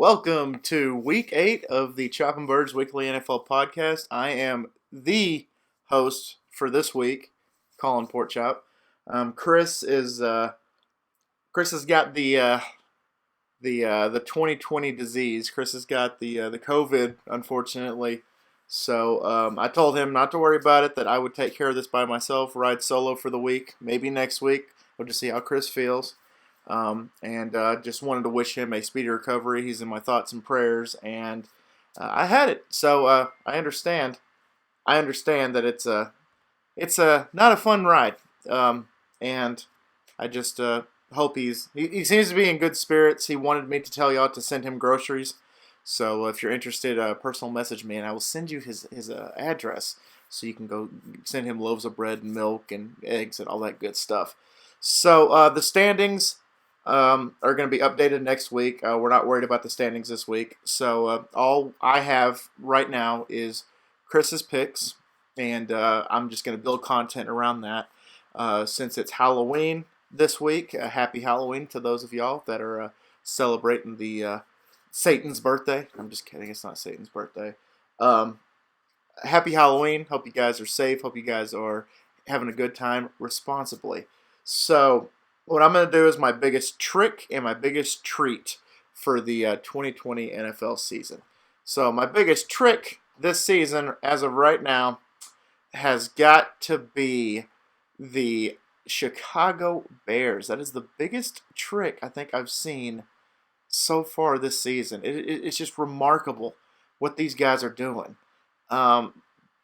Welcome to week 8 of the Chopping Birds Weekly NFL podcast. I am the host for this week, Colin Porkchop. Chris has got the 2020 disease. Chris has got the COVID, unfortunately. So I told him not to worry about it, that I would take care of this by myself, ride solo for the week, maybe next week. We'll just see how Chris feels. And just wanted to wish him a speedy recovery. He's in my thoughts and prayers, and I had it. So I understand. I understand that it's not a fun ride. And I just hope he seems to be in good spirits. He wanted me to tell y'all to send him groceries. So if you're interested, personal message me, and I will send you his address so you can go send him loaves of bread and milk and eggs and all that good stuff. So the standings are going to be updated next week. We're not worried about the standings this week. So all I have right now is Chris's picks, and I'm just going to build content around that. Since it's Halloween this week, happy Halloween to those of y'all that are celebrating the Satan's birthday. I'm just kidding. It's not Satan's birthday. Happy Halloween. Hope you guys are safe. Hope you guys are having a good time responsibly. So what I'm going to do is my biggest trick and my biggest treat for the 2020 NFL season. So my biggest trick this season, as of right now, has got to be the Chicago Bears. That is the biggest trick I think I've seen so far this season. It's just remarkable what these guys are doing.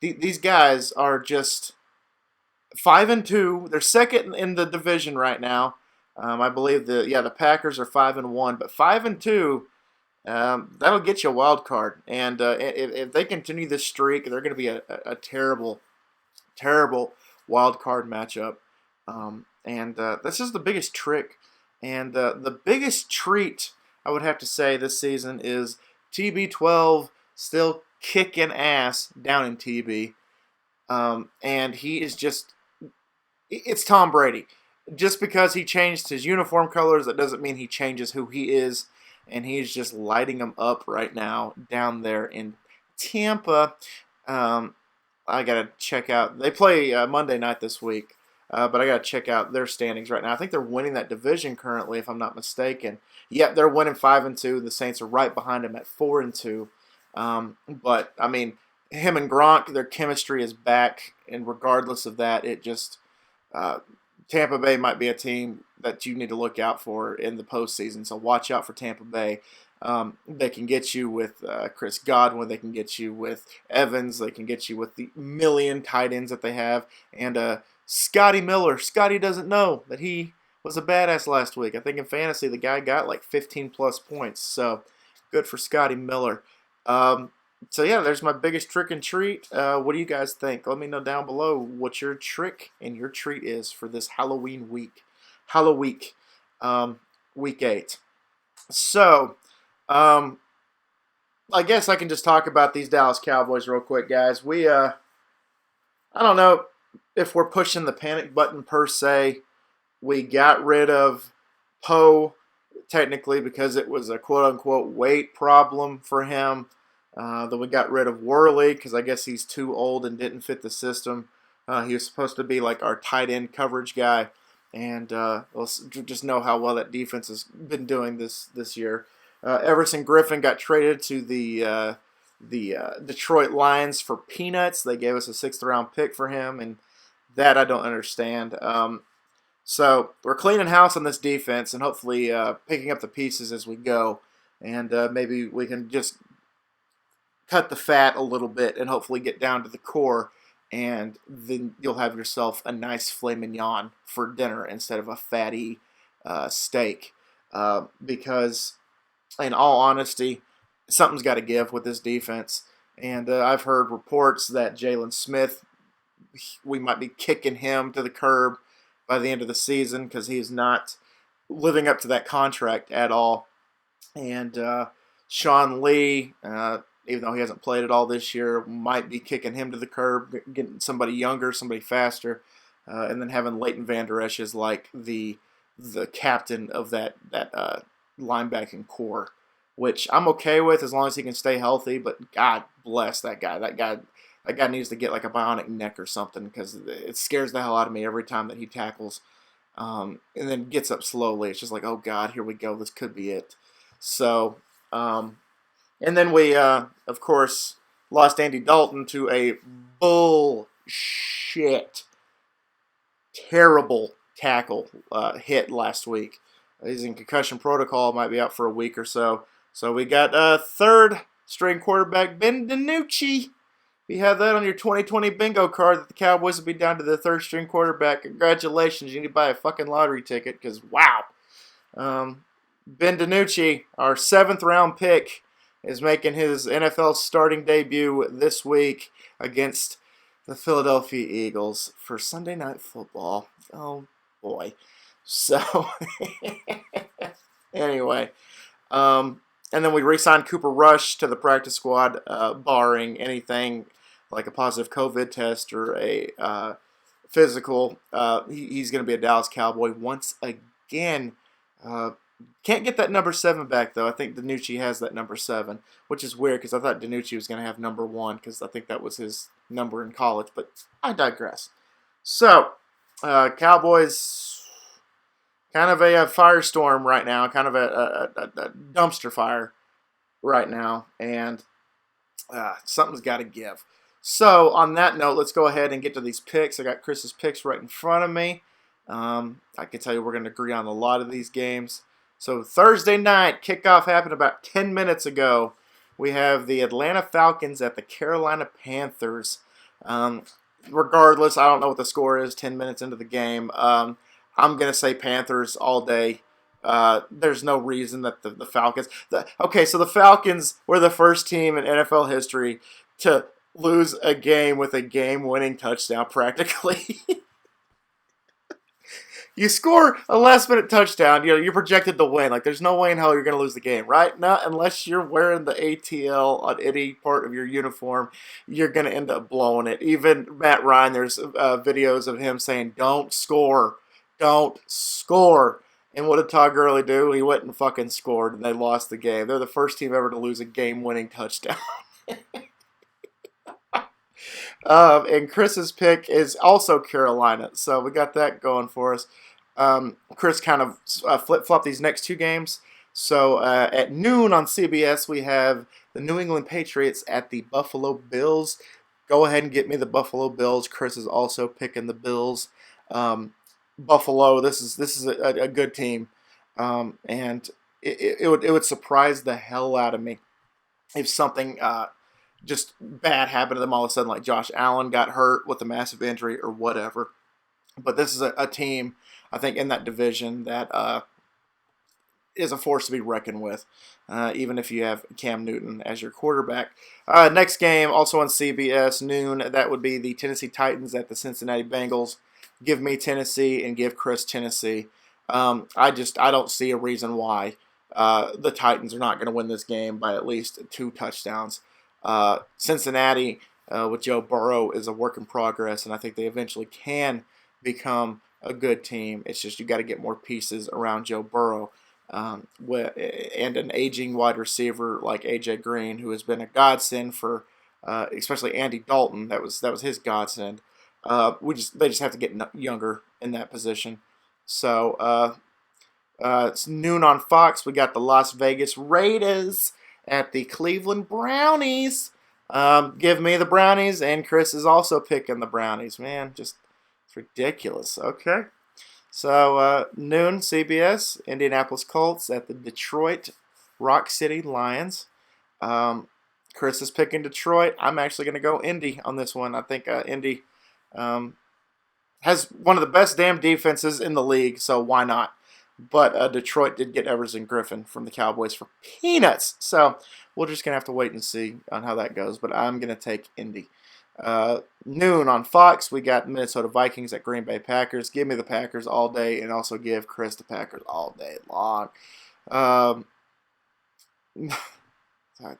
These guys are just 5-2. They're second in the division right now. I believe the Packers are 5-1, but 5-2. That'll get you a wild card, and if they continue this streak, they're going to be a terrible, terrible wild card matchup. And this is the biggest trick, and the biggest treat I would have to say this season is TB12 still kicking ass down in TB, and he is just. It's Tom Brady. Just because he changed his uniform colors, that doesn't mean he changes who he is. And he's just lighting them up right now down there in Tampa. I got to check out. They play Monday night this week. But I got to check out their standings right now. I think they're winning that division currently, if I'm not mistaken. Yep, they're winning 5-2. The Saints are right behind them at 4-2. But, I mean, him and Gronk, their chemistry is back. And regardless of that, it just... Tampa Bay might be a team that you need to look out for in the postseason, so watch out for Tampa Bay. They can get you with Chris Godwin. They can get you with Evans. They can get you with the million tight ends that they have. And Scotty Miller. Scotty doesn't know that he was a badass last week. I think in fantasy the guy got like 15-plus points, so good for Scotty Miller. So, yeah, there's my biggest trick and treat. What do you guys think? Let me know down below what your trick and your treat is for this Halloween week. Week 8. So, I guess I can just talk about these Dallas Cowboys real quick, guys. I don't know if we're pushing the panic button per se. We got rid of Poe, technically, because it was a quote-unquote weight problem for him. Then we got rid of Worley because I guess he's too old and didn't fit the system. He was supposed to be like our tight end coverage guy, and we'll just know how well that defense has been doing this year. Everson Griffin got traded to the Detroit Lions for peanuts. They gave us a 6th-round pick for him, and that I don't understand. So we're cleaning house on this defense and hopefully picking up the pieces as we go, and maybe we can just cut the fat a little bit and hopefully get down to the core, and then you'll have yourself a nice filet mignon for dinner instead of a fatty steak. Because, in all honesty, something's got to give with this defense. And I've heard reports that Jalen Smith, we might be kicking him to the curb by the end of the season because he's not living up to that contract at all. And Sean Lee, even though he hasn't played at all this year, might be kicking him to the curb, getting somebody younger, somebody faster, and then having Leighton Vander Esch as like the captain of that linebacking core. which I'm okay with as long as he can stay healthy. But God bless that guy. That guy needs to get like a bionic neck or something because it scares the hell out of me every time that he tackles. And then gets up slowly. It's just like, oh God, here we go. This could be it. So, and then we, of course, lost Andy Dalton to a bullshit, terrible tackle hit last week. He's in concussion protocol, might be out for a week or so. So we got third string quarterback Ben DiNucci. If you have that on your 2020 bingo card that the Cowboys will be down to the third string quarterback, congratulations. You need to buy a fucking lottery ticket because, wow. Ben DiNucci, our 7th round pick, is making his NFL starting debut this week against the Philadelphia Eagles for Sunday Night Football. Oh, boy. So, anyway. And then we re-signed Cooper Rush to the practice squad, barring anything like a positive COVID test or a physical. He's going to be a Dallas Cowboy once again. Can't get that number 7 back, though. I think DiNucci has that number 7, which is weird because I thought DiNucci was going to have number 1 because I think that was his number in college, but I digress. So, Cowboys, kind of a firestorm right now, kind of a dumpster fire right now, and something's got to give. So, on that note, let's go ahead and get to these picks. I got Chris's picks right in front of me. I can tell you we're going to agree on a lot of these games. So, Thursday night, kickoff happened about 10 minutes ago. We have the Atlanta Falcons at the Carolina Panthers. Regardless, I don't know what the score is 10 minutes into the game. I'm going to say Panthers all day. There's no reason that the Falcons... Okay, so the Falcons were the first team in NFL history to lose a game with a game-winning touchdown, practically. You score a last-minute touchdown, you're projected to win. Like, there's no way in hell you're going to lose the game, right? Not unless you're wearing the ATL on any part of your uniform, you're going to end up blowing it. Even Matt Ryan, there's videos of him saying, don't score. Don't score. And what did Todd Gurley do? He went and fucking scored, and they lost the game. They're the first team ever to lose a game-winning touchdown. And Chris's pick is also Carolina, so we got that going for us. Chris kind of flip-flopped these next 2 games. So at noon on CBS, we have the New England Patriots at the Buffalo Bills. Go ahead and get me the Buffalo Bills. Chris is also picking the Bills. Buffalo, this is a good team, and it would surprise the hell out of me if something just bad happened to them all of a sudden, like Josh Allen got hurt with a massive injury or whatever. But this is a team, I think, in that division that is a force to be reckoned with, even if you have Cam Newton as your quarterback. Next game, also on CBS, noon, that would be the Tennessee Titans at the Cincinnati Bengals. Give me Tennessee and give Chris Tennessee. I don't see a reason why the Titans are not going to win this game by at least 2 touchdowns. Cincinnati with Joe Burrow is a work in progress, and I think they eventually can become a good team. It's just you got to get more pieces around Joe Burrow and an aging wide receiver like A.J. Green, who has been a godsend for especially Andy Dalton. That was his godsend. They just have to get younger in that position. So it's noon on Fox. We got the Las Vegas Raiders at the Cleveland Brownies. Give me the Brownies, and Chris is also picking the Brownies. Man, just it's ridiculous. Okay. So noon CBS, Indianapolis Colts at the Detroit Rock City Lions. Chris is picking Detroit. I'm actually going to go Indy on this one. I think Indy has one of the best damn defenses in the league, so why not? But Detroit did get Evers and Griffin from the Cowboys for peanuts. So we're just going to have to wait and see on how that goes. But I'm going to take Indy. Noon on Fox, we got Minnesota Vikings at Green Bay Packers. Give me the Packers all day, and also give Chris the Packers all day long. I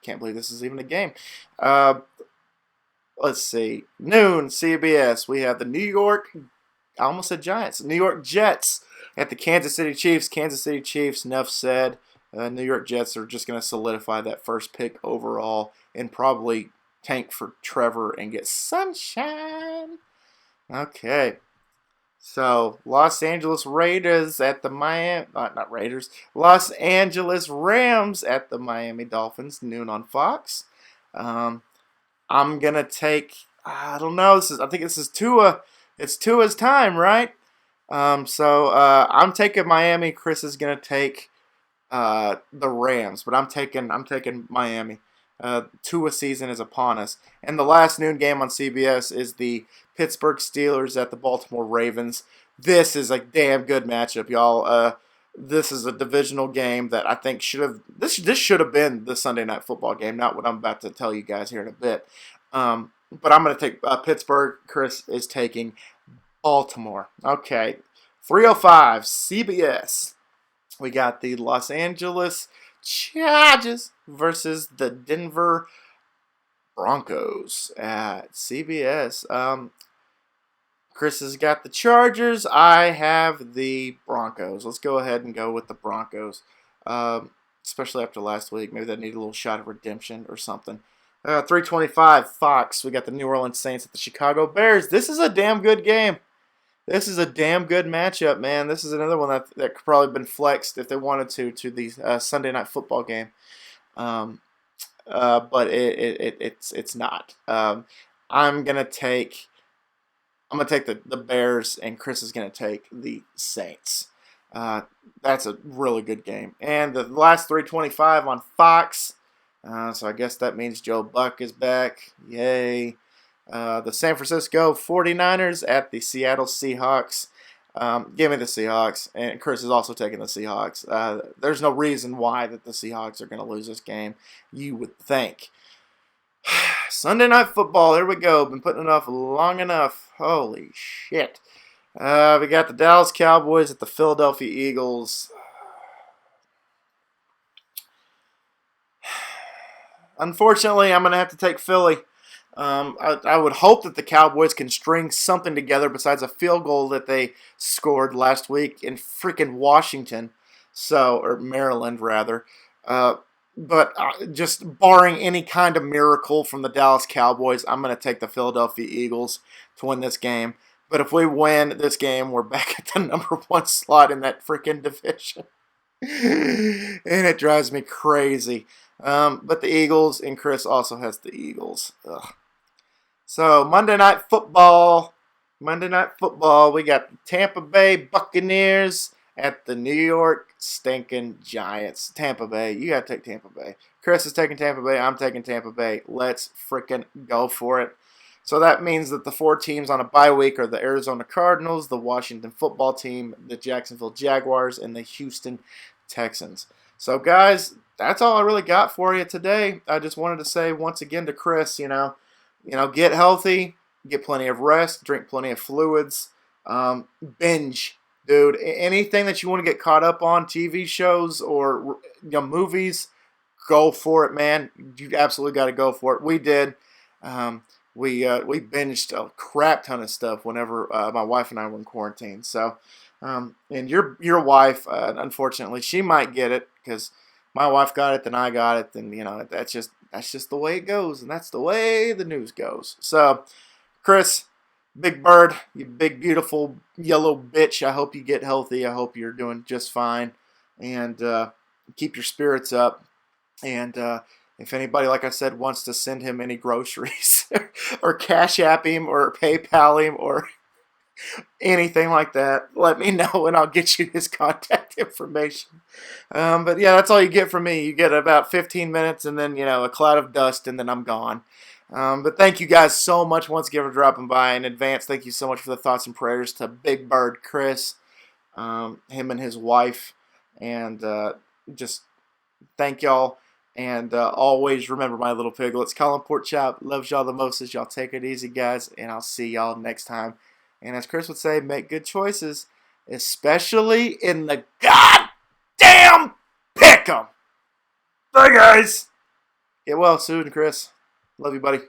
can't believe this is even a game. Let's see. Noon, CBS, we have the I almost said Giants, New York Jets at the Kansas City Chiefs. Kansas City Chiefs, enough said. New York Jets are just going to solidify that first pick overall and probably tank for Trevor and get sunshine. Okay. So, Los Angeles Raiders at the Miami, not Raiders, Los Angeles Rams at the Miami Dolphins, noon on Fox. I'm gonna take, I don't know, I think this is Tua. It's Tua's time, right? I'm taking Miami. Chris is gonna take the Rams, but I'm taking Miami. Tua season is upon us, and the last noon game on CBS is the Pittsburgh Steelers at the Baltimore Ravens. This is a damn good matchup, y'all. This is a divisional game that I think this should have been the Sunday Night Football game, not what I'm about to tell you guys here in a bit. But I'm going to take Pittsburgh. Chris is taking Baltimore. Okay, 3:05 CBS. We got the Los Angeles Chargers versus the Denver Broncos at CBS. Chris has got the Chargers. I have the Broncos. Let's go ahead and go with the Broncos. Especially after last week. Maybe they need a little shot of redemption or something. 3:25 Fox. We got the New Orleans Saints at the Chicago Bears. This is a damn good game. This is a damn good matchup, man. This is another one that could probably have been flexed if they wanted to the Sunday Night Football game. But it's not. I'm gonna take the Bears, and Chris is gonna take the Saints. That's a really good game. And the last 3:25 on Fox. So I guess that means Joe Buck is back. Yay. The San Francisco 49ers at the Seattle Seahawks. Give me the Seahawks. And Chris is also taking the Seahawks. There's no reason why that the Seahawks are going to lose this game, you would think. Sunday Night Football. Here we go. Been putting it off long enough. Holy shit. We got the Dallas Cowboys at the Philadelphia Eagles. Unfortunately, I'm going to have to take Philly. I would hope that the Cowboys can string something together besides a field goal that they scored last week in freaking Washington, or Maryland rather. But just barring any kind of miracle from the Dallas Cowboys, I'm going to take the Philadelphia Eagles to win this game. But if we win this game, we're back at the number 1 slot in that freaking division. And it drives me crazy. But the Eagles, and Chris also has the Eagles. Ugh. So, Monday Night Football, we got the Tampa Bay Buccaneers at the New York stinking Giants. Tampa Bay, you got to take Tampa Bay. Chris is taking Tampa Bay, I'm taking Tampa Bay. Let's freaking go for it. So that means that the 4 teams on a bye week are the Arizona Cardinals, the Washington Football Team, the Jacksonville Jaguars, and the Houston Texans. So, guys, that's all I really got for you today. I just wanted to say once again to Chris, get healthy, get plenty of rest, drink plenty of fluids, binge, dude. Anything that you want to get caught up on, TV shows or movies, go for it, man. You absolutely got to go for it. We did. We binged a crap ton of stuff whenever my wife and I were in quarantine. So, and your wife, unfortunately, she might get it because my wife got it, then I got it, then that's just the way it goes, and that's the way the news goes. So, Chris, Big Bird, you big beautiful yellow bitch. I hope you get healthy. I hope you're doing just fine, and keep your spirits up. And if anybody, like I said, wants to send him any groceries or Cash App him or PayPal him or anything like that, let me know and I'll get you his contact information. But yeah, that's all you get from me. You get about 15 minutes and then, a cloud of dust and then I'm gone. But thank you guys so much once again for dropping by. In advance, thank you so much for the thoughts and prayers to Big Bird Chris, him and his wife. And just thank y'all. And always remember, my little piglets, Colin Pork Chop loves y'all the most. As y'all take it easy, guys. And I'll see y'all next time. And as Chris would say, make good choices, especially in the goddamn pick'em. Bye, guys. Get well soon, Chris. Love you, buddy.